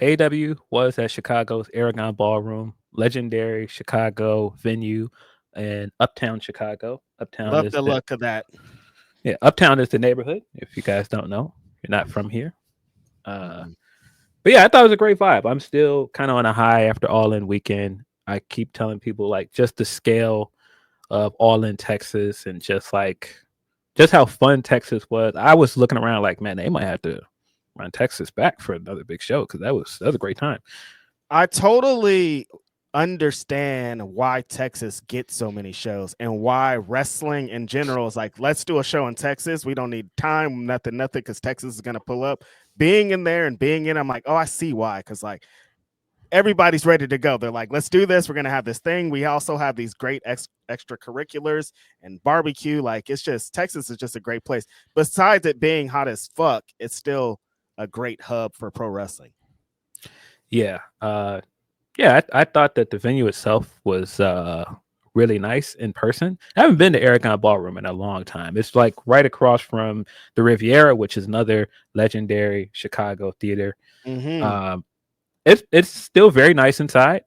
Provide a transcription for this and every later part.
AEW was at Chicago's Aragon Ballroom, legendary Chicago venue in Uptown Chicago. Uptown Love is the the look of that. Yeah, Uptown is the neighborhood. If you guys don't know, you're not from here. Uh, Mm-mm. but yeah, I thought it was a great vibe. I'm still kind of on a high after All In weekend. I keep telling people like just the scale of All In Texas and just how fun Texas was. I was looking around like, man, they might have to run Texas back for another big show because that was a great time. I totally understand why Texas gets so many shows and why wrestling in general is like, let's do a show in Texas. We don't need time, nothing, because Texas is gonna pull up. Being in there and being in, I'm like, oh, I see why. Because like everybody's ready to go. They're like, let's do this. We're gonna have this thing. We also have these great extracurriculars and barbecue. Like it's just Texas is just a great place. Besides it being hot as fuck, it's still a great hub for pro wrestling. Yeah, yeah. I thought that the venue itself was really nice in person. I haven't been to Aragon Ballroom in a long time. It's like right across from the Riviera, which is another legendary Chicago theater. Mm-hmm. Um, it's still very nice inside.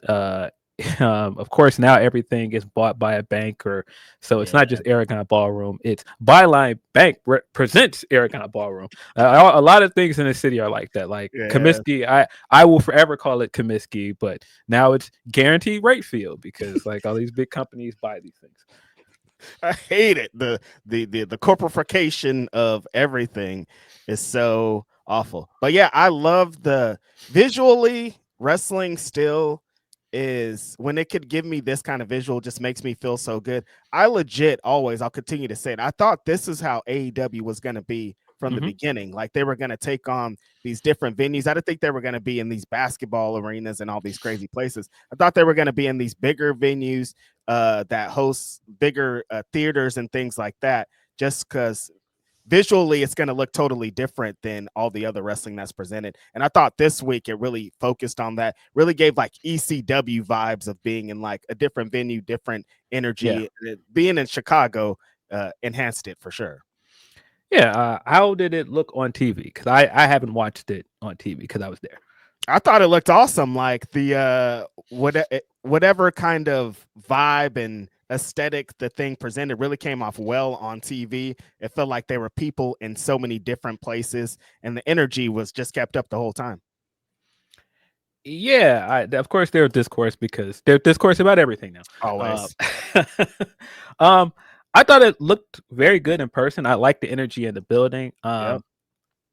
Of course, now everything is bought by a bank, or so it's Yeah. not just Aragon Ballroom. It's Byline Bank presents Aragon Ballroom. A lot of things in the city are like that. Like Yeah. Comiskey, I will forever call it Comiskey, but now it's Guaranteed Rate Field because like all these big companies buy these things. I hate it. The corporification of everything is so awful. But yeah, I love the visually wrestling still is when it could give me this kind of visual just makes me feel so good. I legit always I'll continue to say it. I thought this is how AEW was going to be from the Hmm. beginning. Like they were going to take on these different venues. I didn't think they were going to be in these basketball arenas and all these crazy places. I thought they were going to be in these bigger venues that hosts bigger theaters and things like that, just because visually it's going to look totally different than all the other wrestling that's presented. And I thought this week it really focused on that, really gave like ECW vibes of being in like a different venue, different Yeah, energy. Being in Chicago enhanced it for sure. yeah. How did it look on TV? Because I haven't watched it on TV because I was there. I thought it looked awesome. Like the whatever kind of vibe and aesthetic the thing presented really came off well on TV. It felt like there were people in so many different places, and the energy was just kept up the whole time. Yeah, of course they're discourse because they're discourse about everything now. Uh, Always. um, I thought it looked very good in person. I like the energy in the building. Yep.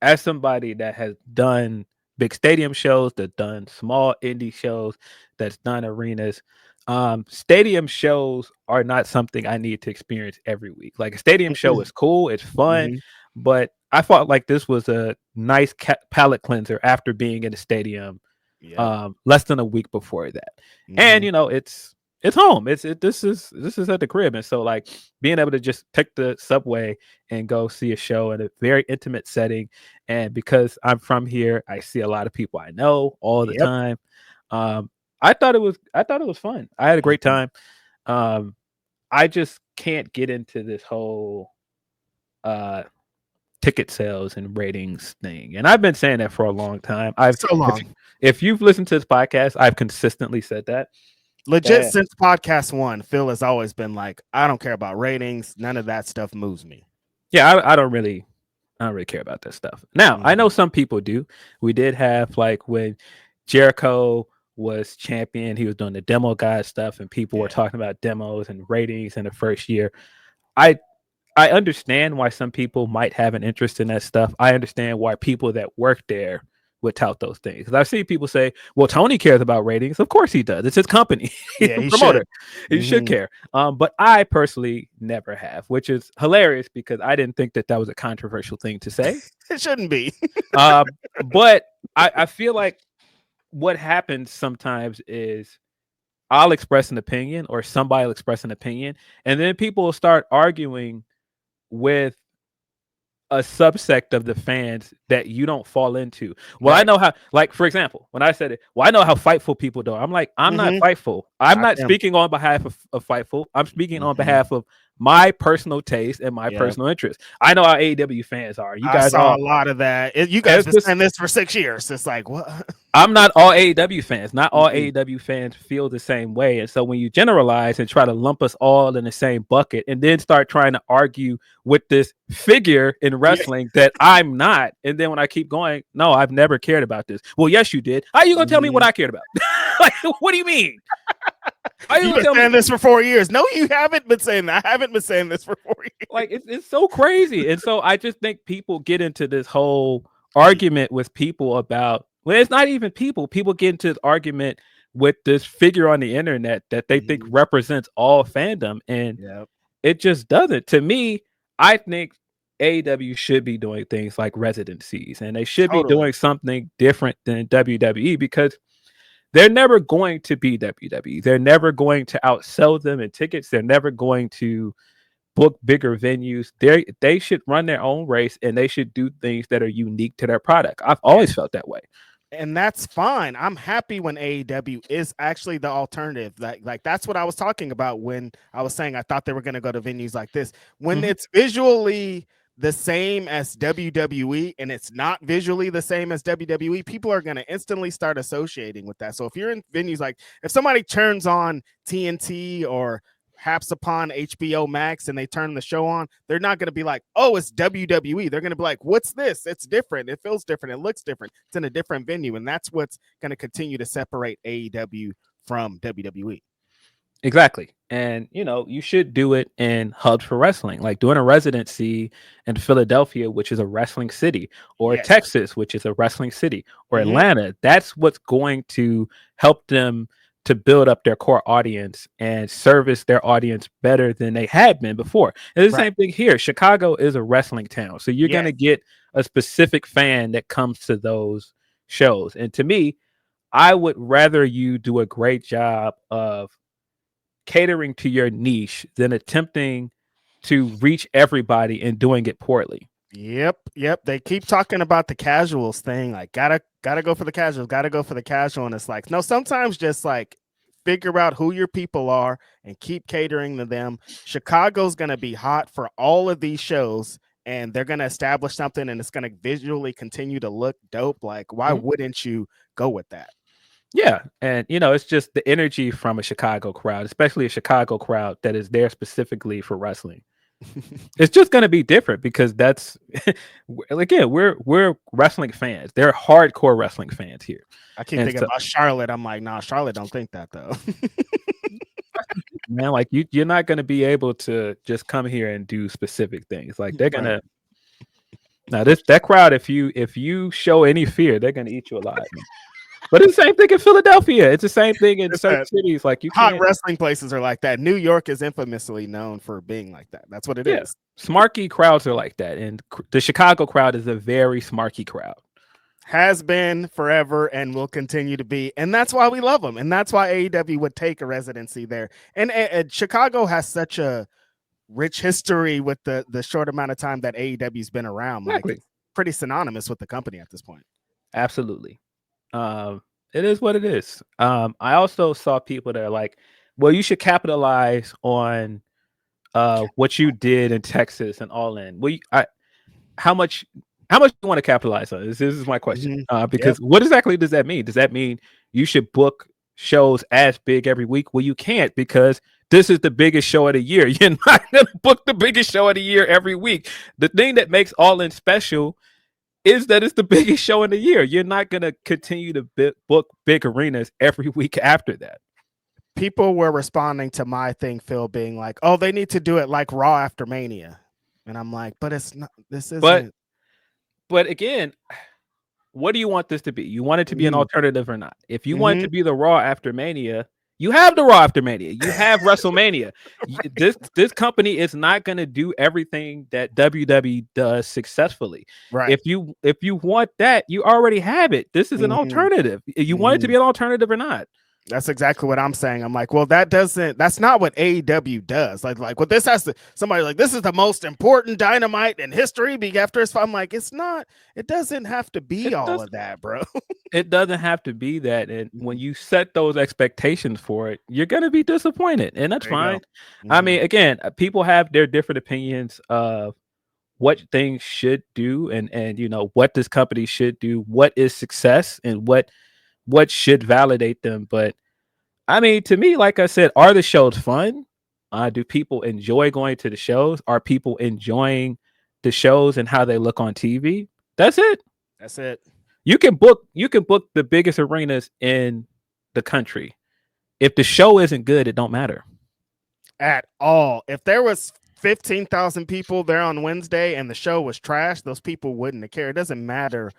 As somebody that has done big stadium shows, that done small indie shows, that's done arenas, stadium shows are not something I need to experience every week. Like a stadium show is cool, it's fun, Mm-hmm. but I felt like this was a nice palate cleanser after being in the stadium Yep. less than a week before that. And Mm-hmm. it's home. This is at the crib. And so like being able to just take the subway and go see a show in a very intimate setting. And because I'm from here, I see a lot of people I know all the Yep. time. Um, I thought it was fun. I had a great Mm-hmm. time. Um, I just can't get into this whole uh ticket sales and ratings thing. And I've been saying that for a long time. So If long. if you've listened to this podcast, I've consistently said that. Legit And since podcast one, Phil has always been like, I don't care about ratings. None of that stuff moves me. yeah, I don't really care about that stuff. Now, I know Mm-hmm. some people do. We did have like when Jericho was champion, he was doing the demo guide stuff and people were Yeah. talking about demos and ratings in the first year. I I understand why some people might have an interest in that stuff. I understand why people that work there would tout those things. Because I've seen people say, well, Tony cares about ratings. Of course he does. It's his company. He's Yeah, the he promoter. should. He should Mm-hmm. care. But I personally never have, which is hilarious because I didn't think that that was a controversial thing to say. It shouldn't be. But I feel like what happens sometimes is I'll express an opinion or somebody will express an opinion, and then people will start arguing with a subsect of the fans that you don't fall into. Well, I Right. know how, like, for example, when I said it, well, I know how Fightful people do. I'm like, I'm not Mm-hmm. Fightful. I'm Not not them. speaking on behalf of Fightful. I'm speaking on Mm-hmm. behalf of my personal taste and my Yeah. personal interest. I know how AEW fans are. You I guys saw are. a lot of that. You guys It's been just, saying this for 6 years. It's like what? I'm not all AEW fans. Not all Mhm. AEW fans feel the same way. And so when you generalize and try to lump us all in the same bucket and then start trying to argue with this figure in Yeah. wrestling that I'm not, and then when I keep going, no, I've never cared about this. Well, yes, you did. How are you gonna tell me what Mhm. I cared about? Like, what do you mean? How are you You've gonna been tell me? saying this for 4 years. No, you haven't been saying that. I haven't been saying this for 4 years. Like it's so crazy. And so I just think people get into this whole argument with people about, well, it's not even people. People get into this argument with this figure on the internet that they think Mhm. represents all fandom. And Yep. it just doesn't. To me, I think AEW should be doing things like residencies and they should be Totally. doing something different than WWE because they're never going to be WWE. They're never going to outsell them in tickets. They're never going to book bigger venues. They should run their own race and they should do things that are unique to their product. I've always felt that way. And that's fine. I'm happy when AEW is actually the alternative. Like that's what I was talking about when I was saying I thought they were going to go to venues like this. When Mhm. it's visually the same as WWE and it's not visually the same as WWE, people are going to instantly start associating with that. So if you're in venues like if somebody turns on TNT or haps upon HBO Max and they turn the show on, they're not going to be like, oh, it's WWE. They're going to be like, what's this? It's different. It feels different. It looks different. It's in a different venue. And that's what's going to continue to separate AEW from WWE. Exactly. And you should do it in hubs for wrestling, like doing a residency in Philadelphia, which is a wrestling city, or Yes. Texas, which is a wrestling city, or Mhm. Atlanta. That's what's going to help them to build up their core audience and service their audience better than they had been before. And the Right. same thing here. Chicago is a wrestling town. So you're going Yes. to get a specific fan that comes to those shows. And to me, I would rather you do a great job of catering to your niche than attempting to reach everybody and doing it poorly. Yep. They keep talking about the casuals thing. Like, gotta go for the casuals, gotta go for the casual. And it's like, no, sometimes just like figure out who your people are and keep catering to them. Chicago's gonna be hot for all of these shows, and they're gonna establish something and it's gonna visually continue to look dope. Like, why Mhm. wouldn't you go with that? Yeah, and it's just the energy from a Chicago crowd, especially a Chicago crowd that is there specifically for wrestling. It's just going to be different because that's again, we're wrestling fans. They're hardcore wrestling fans here. I keep And thinking so, about Charlotte. I'm like, nah, Charlotte don't think that though. man, like you're not going to be able to just come here and do specific things. Like they're going Right. to now this that crowd if you show any fear, they're going to eat you alive. Man. But it's the same thing in Philadelphia. It's the same thing in It's certain that cities. Like you hot can't. wrestling places are like that. New York is infamously known for being like that. That's what it Yeah, is. smarky crowds are like that, and the Chicago crowd is a very smarky crowd. Has been forever and will continue to be. And that's why we love them. And that's why AEW would take a residency there. And Chicago has such a rich history with the short amount of time that AEW's been around. Like Exactly. it's pretty synonymous with the company at this point. Absolutely. It is what it is. I also saw people that are like, well, you should capitalize on what you did in Texas and all in. How much how much do you want to capitalize on? This is my question. Mhm. Yep. Because what exactly does that mean? Does that mean you should book shows as big every week? Well, you can't because this is the biggest show of the year. You're not gonna book the biggest show of the year every week. The thing that makes All In special is that it's the biggest show in the year. You're not gonna continue to book big arenas every week after that. People were responding to my thing, Phil, being like, oh, they need to do it like Raw after Mania. And I'm like, but it's not, this But isn't. but again, what do you want this to be? You want it to be an Mhm. alternative or not? If you want it to Mhm. be the Raw after Mania, you have the Raw after Mania. You have WrestleMania. This company is not going to do everything that WWE does successfully. Right. If you want that, you already have it. This is an Mhm. alternative. You want it to Mhm. be an alternative or not? That's exactly what I'm saying. I'm like, well, that's not what AEW does. Like what this has to somebody like this is the most important dynamite in history. Be after us. I'm like, it's not, it doesn't have to be It all does. of that, bro. It doesn't have to be that. And when you set those expectations for it, you're going to be disappointed. And that's There you go. fine. I Mhm. mean, again, people have their different opinions of what things should do and what this company should do, what is success and what what should validate them. But I mean, to me, like I said, are the shows fun? Do people enjoy going to the shows? Are people enjoying the shows and how they look on TV? That's it. That's it. You can book the biggest arenas in the country. If the show isn't good, it don't matter at all. If there was 15,000 people there on Wednesday and the show was trash, those people wouldn't have cared. It doesn't matter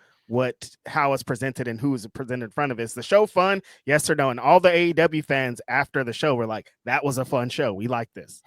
how it's presented and who's presented in front of it. Is the show fun? Yes or no? And all the AEW fans after the show were like, that was a fun show. We like this.